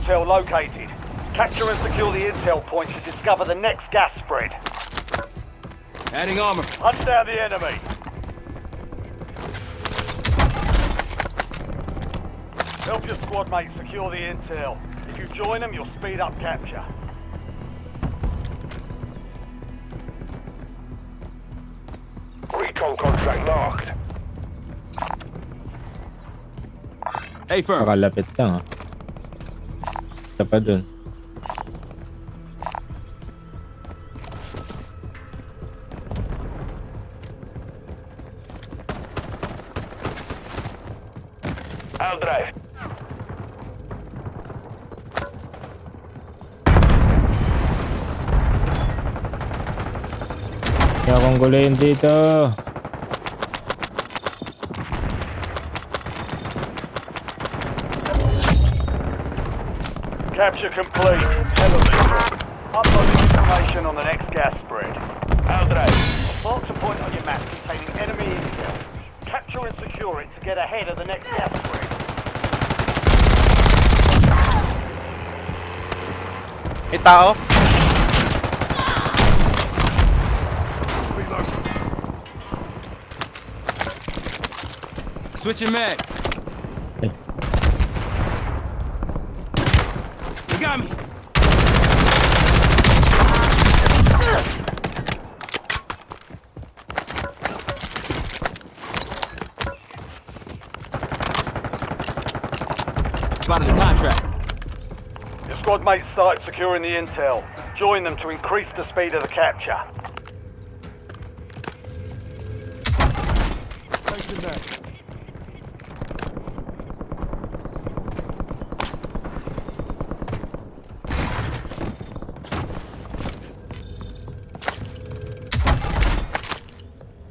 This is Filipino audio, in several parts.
intel located. Capture and secure the intel point to discover the next gas spread. Adding armor. Hunt down the enemy. Help your squad mates secure the intel. If you join them, you'll speed up capture. Recon contract marked. Hey, firm. Pakalapit lang ah. Isa pa dun. I'll drive. Kaya akong gulayin dito. Capture complete. Television. Uploading information on the next gas spread. I'll drive. Mark a point on your map containing enemy intel. Capture and secure it to get ahead of the next gas spread. May tao. Switching mags. Eh. You got me. Spotted the contract. Your squad mates start securing the intel. Join them to increase the speed of the capture.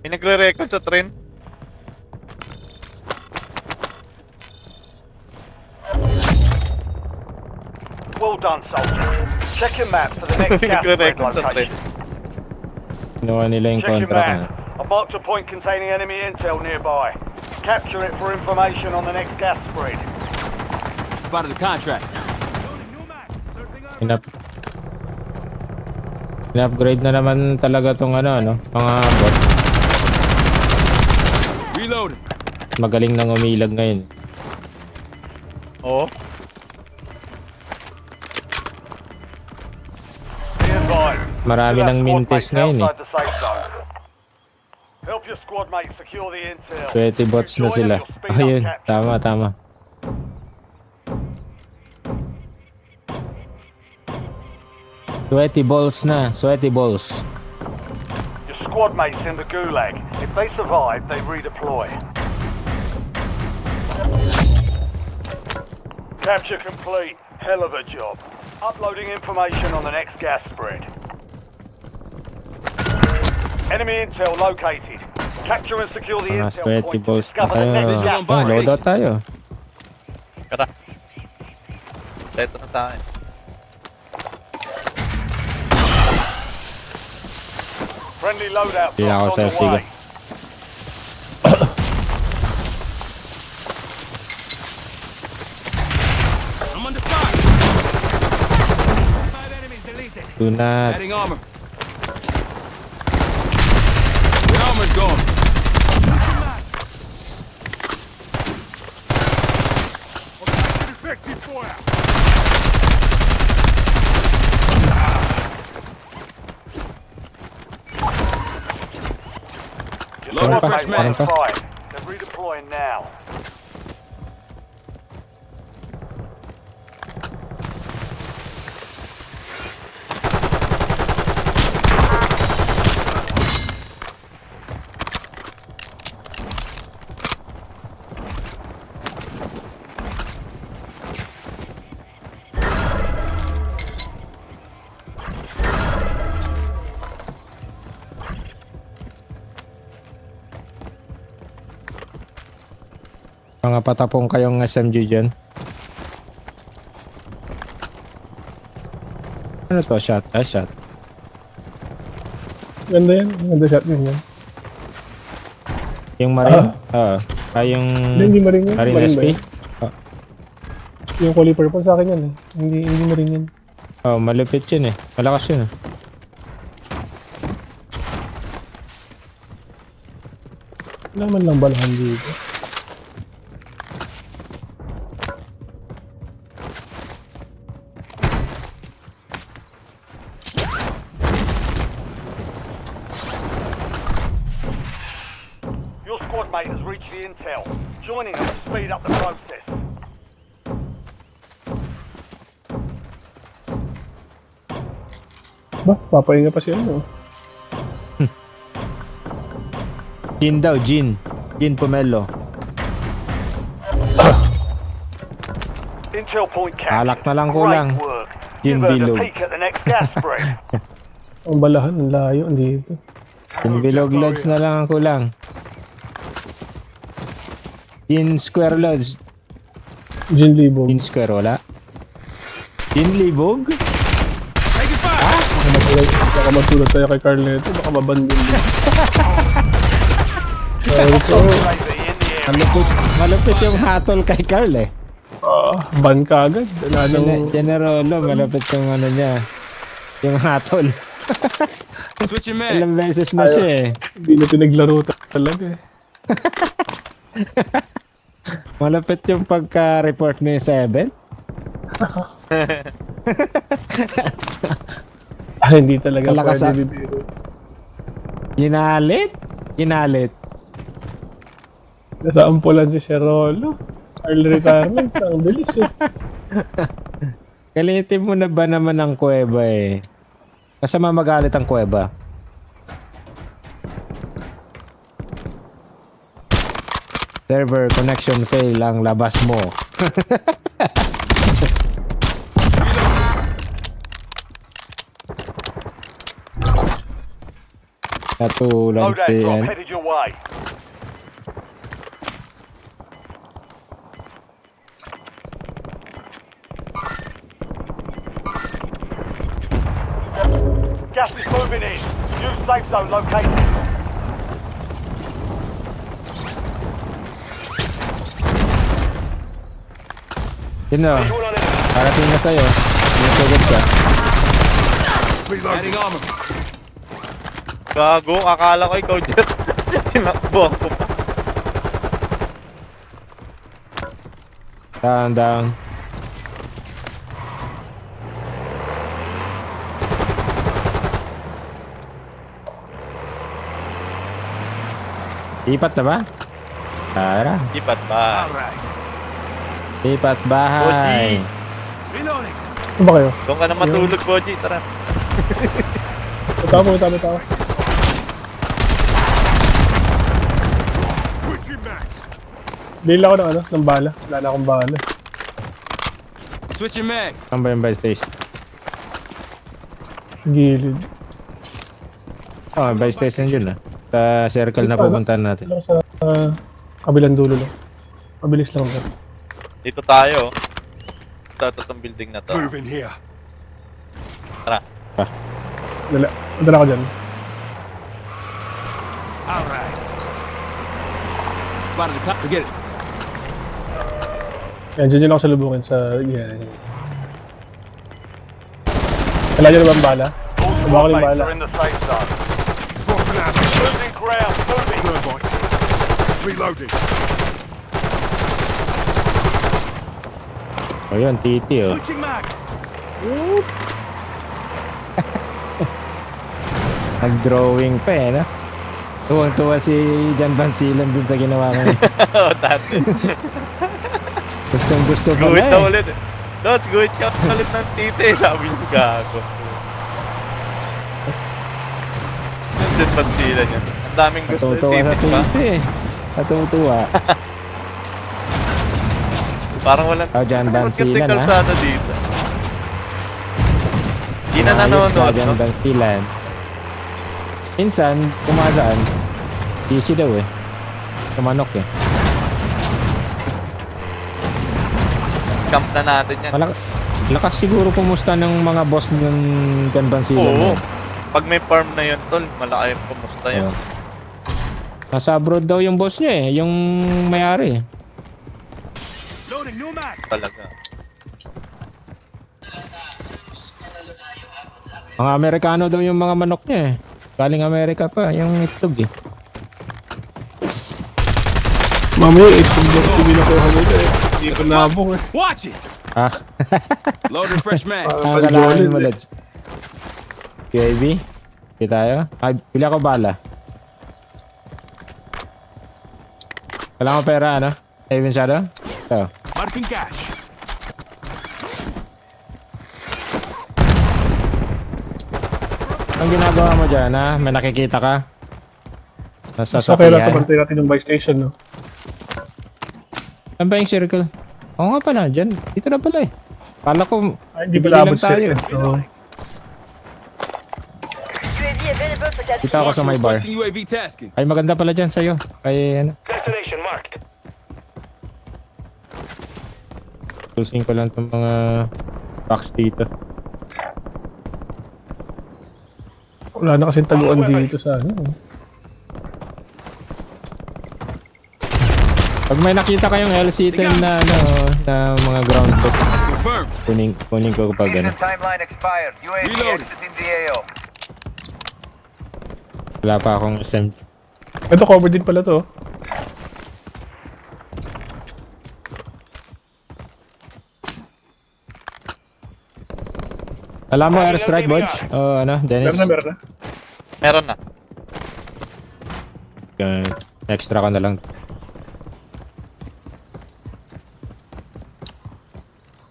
May nagre-record sa train. Well done, soldier. Check your map for the next gas spread Nagre-record sa train. location. Kinuha nila yung Check your contract ah. map. I've marked a point containing enemy intel nearby. Capture it for information on the next gas spread. Spotted the contract. In-upgrade na naman talaga tong ano, mga bot. Reloading. Magaling nang umilag ngayon. Oo. Be advised. Marami Still have ng squad mintis mates ngayon eh. outside the safe zone. Help your squad mates secure the intel. 20 bots na Join sila. them, you'll speed up Ayun, capture. tama. Sweaty balls na, sweaty balls. Your squad mates in the gulag. If they survive, they redeploy. Capture complete. Hell of a job. Uploading information on the next gas spread. Enemy intel located. Capture and secure the Mga intel sweaty point to balls na discover the tayo. next gas Ah, spread. loadout tayo. Tara. Dito na tayo. Friendly loadout Hindi ako drops on the selfie ko. way. I'm under fire. 5 enemies deleted. Do not. Adding armor. The armor's gone. Your Loading squad fresh mates are mag. fine. They're redeploying now. Mga patapong kayong SMG dyan. Ano to? Shot? Shot. Ganda yan. Ganda shot yun. Yung Marine? Yung Hindi maring yun. Marine Maring ba SP? yun? Yung kulay purple sa akin yan eh. Hindi na rin yan. Oh, malupit yun eh. Malakas yun eh. Wala man lang balahan dito. Your squad mate has reached the intel. Joining them will speed up the process. Ba, papahinga pa siya no? Gin daw, Gin. Gin Pomelo. Intel point captured. Alak na lang kulang. Great work. Gin You've earned a bilog. peek at the next gas spread. Ang balahan, ang layo, ang dito. Gin Bilog Lods na lang ang kulang. Gin Square Lods. Gin Libog. Gin Square, wala. Gin Libog? Taking fire! Baka matulad tayo kay Carleto, baka mabandun din. Sorry po. Maybe in the area. Malupit yung hatol kay Carl eh. Ban ka agad. Wala nang... Generalo, malupit yung ano niya. Yung hatol. Switching mag. Ilang beses na siya eh. Hindi na pinaglaro talaga eh. Malupit yung pagka-report ni Seven. Hindi talaga Malakas pwede bibiro. Ginalit? Ginalit. Nasa ampulan si Sherolo. Early retirement, ang bilis eh. Kalitin mo na ba naman ang kuweba eh? Masama magalit ang kuweba. Server connection fail ang labas mo. Natulang Loadout drop yan. headed your way. Gas is moving in. New safe zone located. Yun o, Visual on enemy. parating na sa'yo. Sinasugod ka. Adding armor. Gago, akala ko ikaw dyan. Tinakbo ako pa. Down, down. Lipat na ba? Tara. Ipat ba? Alright. Lipat bahay. Reloading. Ano ba kayo? Doon ka na matulog, Boji. Tara. Ito ako. Switching mags. Bili ako ng bala. Wala na akong bala. Switching mags. Saan ba yung buy station? Gilid. Oh, buy station yun ah. Sa circle na pupuntahan natin. Wala sa kabilang dulo lang. Mabilis lang ba? Dito tayo. Ito itong building na to. Move in here. Tara. Dala ko dyan. Alright. Spotted the cop. Forget it. Yan, dyan yun ako salubungin sa... Yan. Wala dyan naman bala? All Baka squad yung mates bala. are in the safe zone. Losing ground. Moving. Reloading. O yun, titi oh. Switching mags. Nag-drawing pa eh, no? Tuwang-tuwa si Jan Bansilan dun sa ginawa ko. Oo, dati. Gustong gusto pa Guhit na na eh. ulit. Dots, guhit ka ulit ng tite. Sabi niya, gago. Nandun ba't sila niya? Ang daming gusto ng Natutuwa sa tite pa. titi eh. Natutuwa. Parang walang... Oh, Jan Bansilan magkatikal ha? sana dito. Hindi na Ayos ka, nanonood, Jan no? Bansilan. Minsan, kumadaan. Easy daw eh. Tumanok eh. Camp na natin yan. Lakas siguro kumusta ng mga boss ng Jan Bansilan. Oo. na yun. Pag may farm na yun, tol, malaki yung kumusta yun. Oo. Nasa abroad daw yung boss niya eh. Yung may-ari eh. Loading new mag. Talaga. Mga Amerikano daw yung mga manok niya eh. Galing Amerika pa, yung itlog eh. Mamaya, itong block yung binakuha nila eh. Hindi ko nabong eh. Watch it. Ah, Load and fresh mag. Parang kailangan mo eh. let's. UAV? Hindi tayo? Ay, pili ako bala. Kailangan ko pera, ano? Even Shadow? Ito. Marking cash. Ang ginagawa mo dyan, ha? May nakikita ka? Nasa Sa pera, sakyan. tabantay natin yung buy station, no? Saan ba yung circle? Oo nga pala, dyan. Dito na pala eh. Kala ko, Ay, hindi bibili pala lang abot tayo. circle. So, UAV available for that. Kita ako sa may bar. Requesting UAV tasking. Ay, maganda pala dyan sa'yo. Ay, ano? Destination marked. Tusin ko lang itong mga box dito. wala na kasing taguan dito sa ano. Pag may nakita kayong LC10 na, ano, na mga ground book, Confirm. kunin ko pag ano. Timeline expired. UAV Reloading. exiting the AO. Wala pa akong SMG. Ito, cover din pala to. Alam mo airstrike, Bodge? O ano, Dennis? Meron na. Meron na. Extra ko na lang.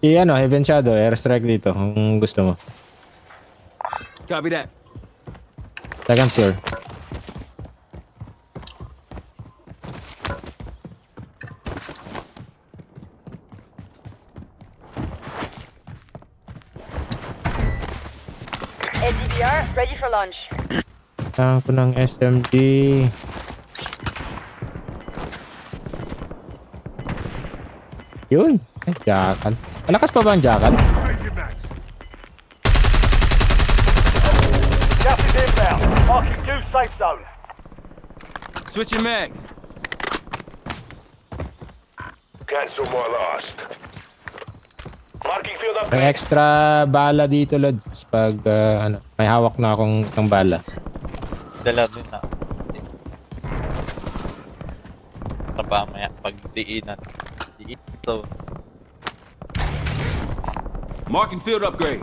Ano, Heaven Shadow, airstrike dito kung gusto mo. Copy that. Second floor. LDBR ready for launch. Saan ko ng SMG? Yun. Ay, jackal. Malakas pa ba ang jackal? Changing mags. Gas is inbound. Marking new safe zone. Switching mags. Cancel more lost. Marking field May upgrade. extra bala dito, Lods. Pag ano, may hawak na akong isang bala. Dala din na. Taba maya pag diinan. So, Marking field upgrade.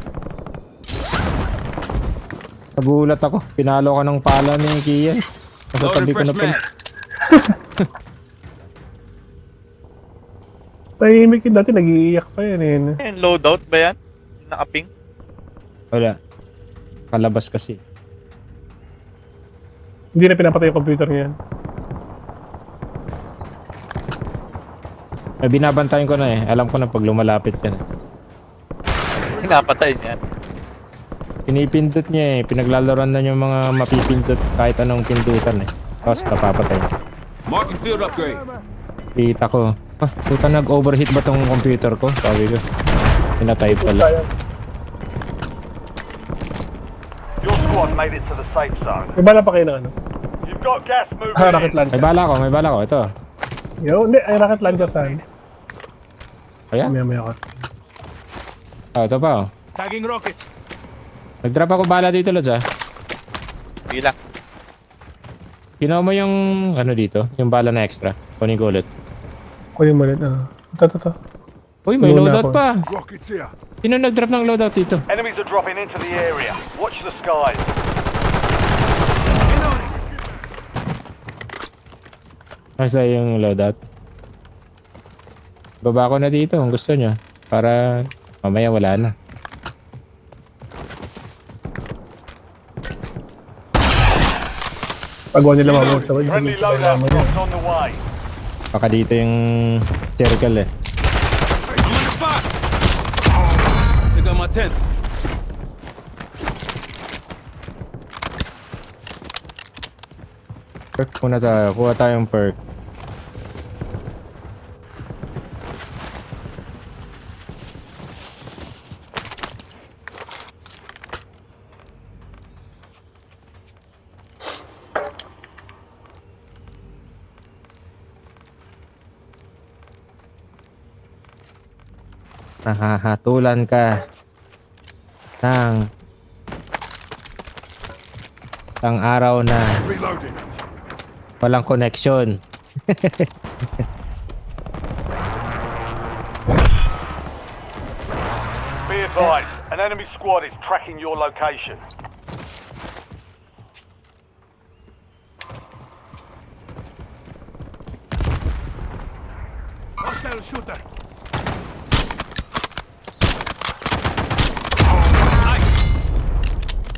Nagulat ako. Pinalo ko ng pala ni Kian. Nasa Load and tabi ko fresh na pala. mag. Tahimik yun dati, nag-iiyak pa yan eh. yung loadout ba yan? Yung nakaping? Wala. Kalabas kasi. Hindi na pinapatay yung computer niyan. Ay, binabantayan ko na eh. Alam ko na pag lumalapit yan. Pinapatay niyan. Pinipindot niya eh. Pinaglalaroan na yung mga mapipindot kahit anong pindutan eh. Tapos napapatay. Marking field upgrade. Kita ko. Ah, puta nag-overheat ba tong computer ko? Sabi ko. Pinatay pala. Your squad made it to the safe zone. May bala pa kayo na ano? You've got gas moving Rocket in. launcher. May bala ko. Ito. Yo, hindi, ay rocket launcher saan? Ayan. Maya ko. Ah, ito pa oh. Tagging rockets. Nag-drop ako bala dito, Lods ah. Bilang. Kinuha mo yung ano dito? Yung bala na extra. Kunin ko ulit. Kunin mo ulit. Ito. Uy, may Luna loadout ako. pa. Rockets here. Sino nag-drop ng loadout dito? Enemies are dropping into the area. Watch the skies. Nasa yung loadout. Baba ko na dito kung gusto nyo. Para mamaya wala na. Pagawa nila mamaya sa wala. Friendly loadout drops on the way. Baka dito yung circle eh. I'm on the spot. Took out my tent. Perk muna tayo. Kuha tayong perk. Nahahatulan ka ng Ang araw na walang connection. Be advised, an enemy squad is tracking your location. Hostile shooter.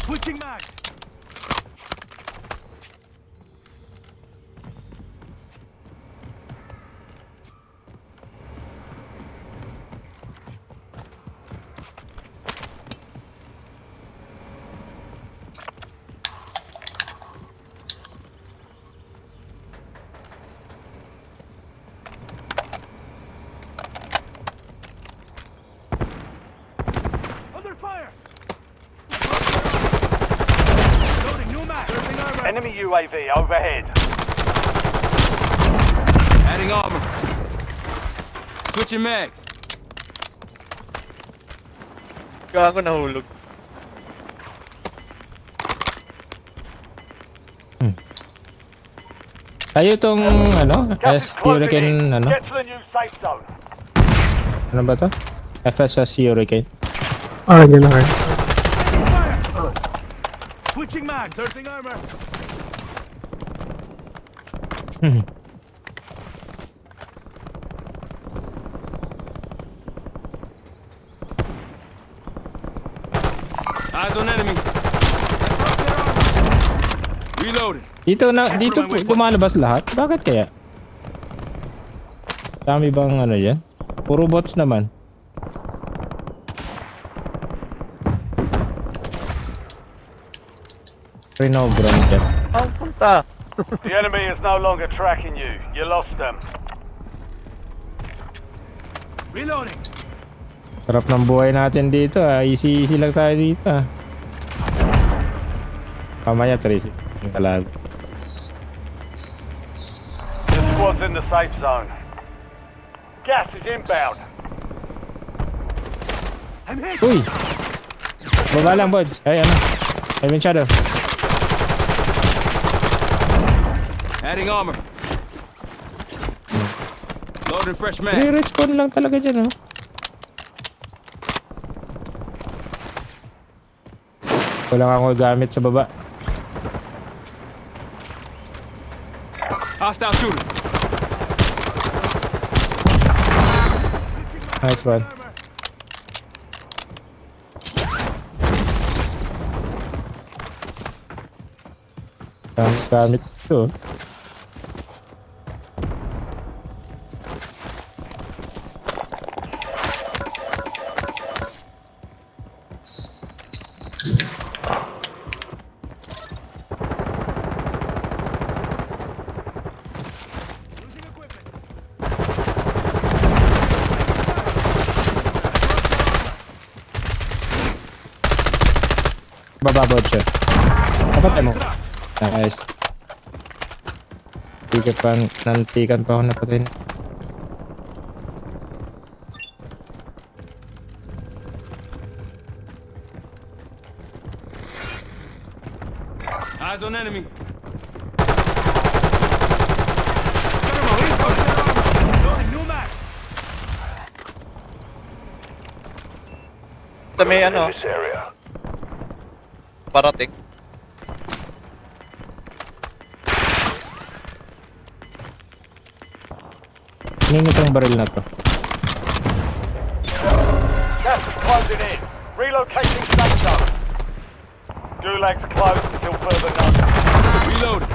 Switching mags. Under fire. Loading new mag. Serving armor. Enemy UAV overhead. Adding armor. Switching mags. Gago nahulog. Tayo tong ano, Gas is closing in. Hurricane ano? Get to the new safe zone. Ano ba to? FSS Hurricane. Ah, yan na kayo. Switching mags. Serving armor. Eyes on enemy. Reloading. Dito lumalabas lahat? Bakit kaya? Dami bang ano yan? Puro bots naman. Renogram dyan. Ang punta. The enemy is no longer tracking you. You lost them. Reloading. Sarap ng buhay natin dito ah. Easy lang tayo dito ah. Pamaya 3 yung kalabi. The squad's in the safe zone. Gas is inbound. I'm hit. Uy! Baba lang, Bodge. Ay, ano? Heaven Shadow. Adding armor. Loading fresh mag. Re-respawn lang talaga dyan, oh. Wala nga ako gamit sa baba. Hostile shooter. Nice one. Gamit ito. Bababod siya. Dapat mo. Nice. Nantikan pa ako napatay na. Eyes on enemy. Loading new mag. Ito may ano, This area. parating. Ano itong baril na to? Gas is closing in. Relocating safe zone. Gulag's closed until further notice. Reloading.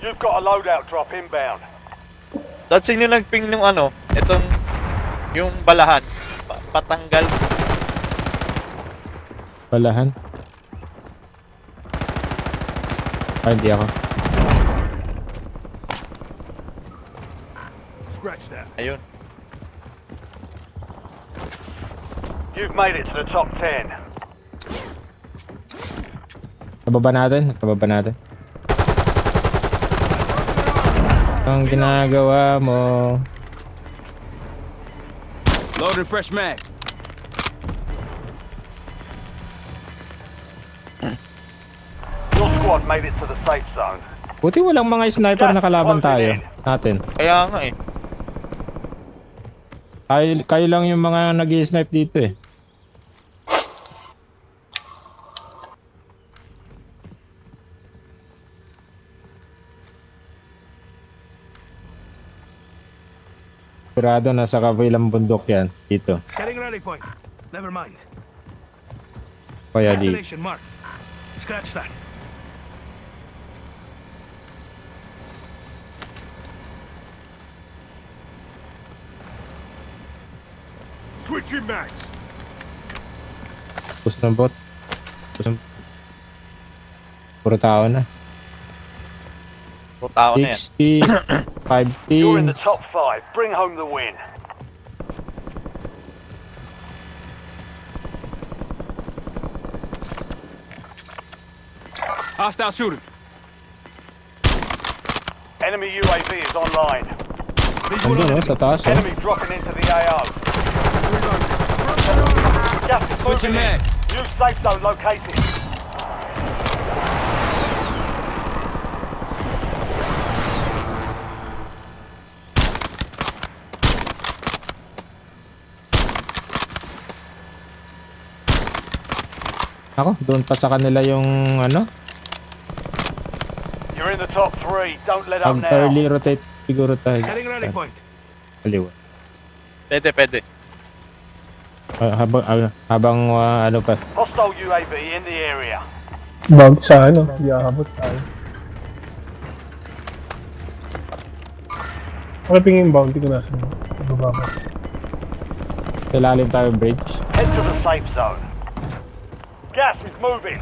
You've got a loadout drop inbound. Dahil sino nagping nung ano, itong, yung balahan. Patanggal. Balahan? Ay, hindi ako. Scratch that. Ayun. You've made it to the top 10. Kababa natin. Ang ginagawa mo. Loading fresh mag. Your squad made it to the safe zone. Buti walang mga sniper na kalaban tayo. Natin. Kaya nga eh. Kayo lang yung mga nag-i-snipe dito eh. Sigurado nasa kabilang bundok yan. Dito. Getting rally point. Never mind. Kaya di. Destination marked. Scratch that. Switching mags. Tapos ng bot. Puro tao na. Puro tao na yan. 60, 5 You're in the teams. top 5. Bring home the win. Hostile shooter. Enemy UAV is online. Andun sa taas eh. Enemy dropping into the AO. Gas is Switching moving in. mag. New safe zone located. Ako, doon pa sa kanila yung ano, You're in the top 3. Don't let up now. early rotate siguro tayo. Getting rally point. Kaliwa. Pwede. Habang ano pa. Hostile UAV in the area. Bounty sa ano, iabot tayo. Pakipingin yung bounty ko nasa baba ko. Sa lalim tayo bridge. Head to the safe zone. Gas is moving.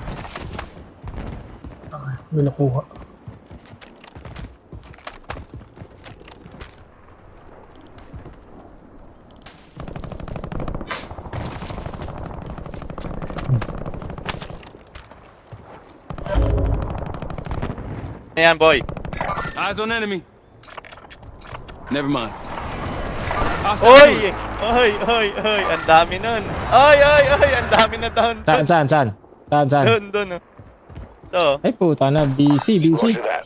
Okay, may nakuha. Ayan, boy. Eyes on enemy. Never mind. Hostile shooter. Oy! Ang dami nun. Oy! Ang dami na down. Saan? Doon. Ito. Ay puta na, busy. Roger that.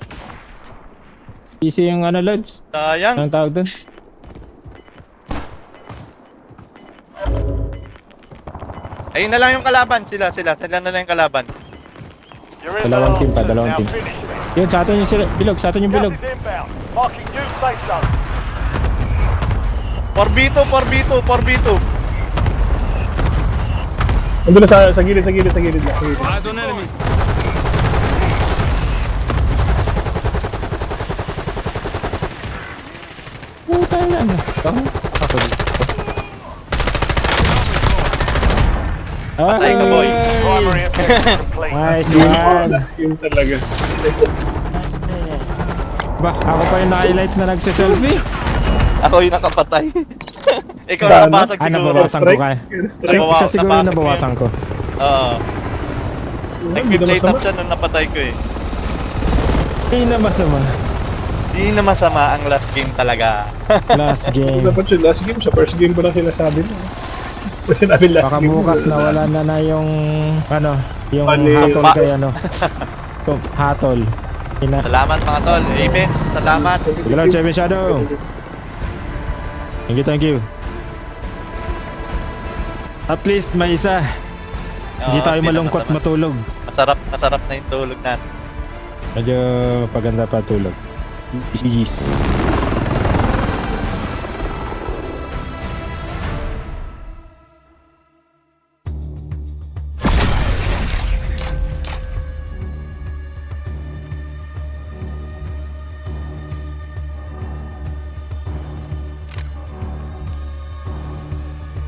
Busy yung ano, Lods. Sayang. Anong tawag doon? Ayun na lang yung kalaban. Sila na lang yung kalaban. You're in Dalawang the team pa, last. dalawang Now team. finish it. Yun, sa atin yung bilog, sa atin yung bilog. Gas is inbound. Marking new safe zone. 4v2. Andun na sa gilid na. Eyes on enemy. Puta na. Ako dito. Patay ka, boy. Primary objective complete. Nice one. Yung talaga. Ba, ako pa yung na-highlight na nagsiselfie. Ako yung nakapatay. Ikaw Ano? nakabasag siguro. Nabawasan ko kaya. Nabawa- Siya siguro nabasag nabawasan ko. Oo. Nag-plate up siya nung napatay ko eh. Hindi na masama. Di na masama ang last game talaga. Last game. Dapat yung last game, sa first game ko lang sinasabi mo. Sinabi last Baka game. bukas na wala na yung ano, yung Mali. hatol kay ano. Hatol. Salamat mga tol. Amen. Salamat. Sige lang, Chevy Shadow. Thank you. At least may isa. Hindi tayo Hindi malungkot naman. matulog. Masarap na yung tulog natin. Medyo paganda pa tulog. Jeez.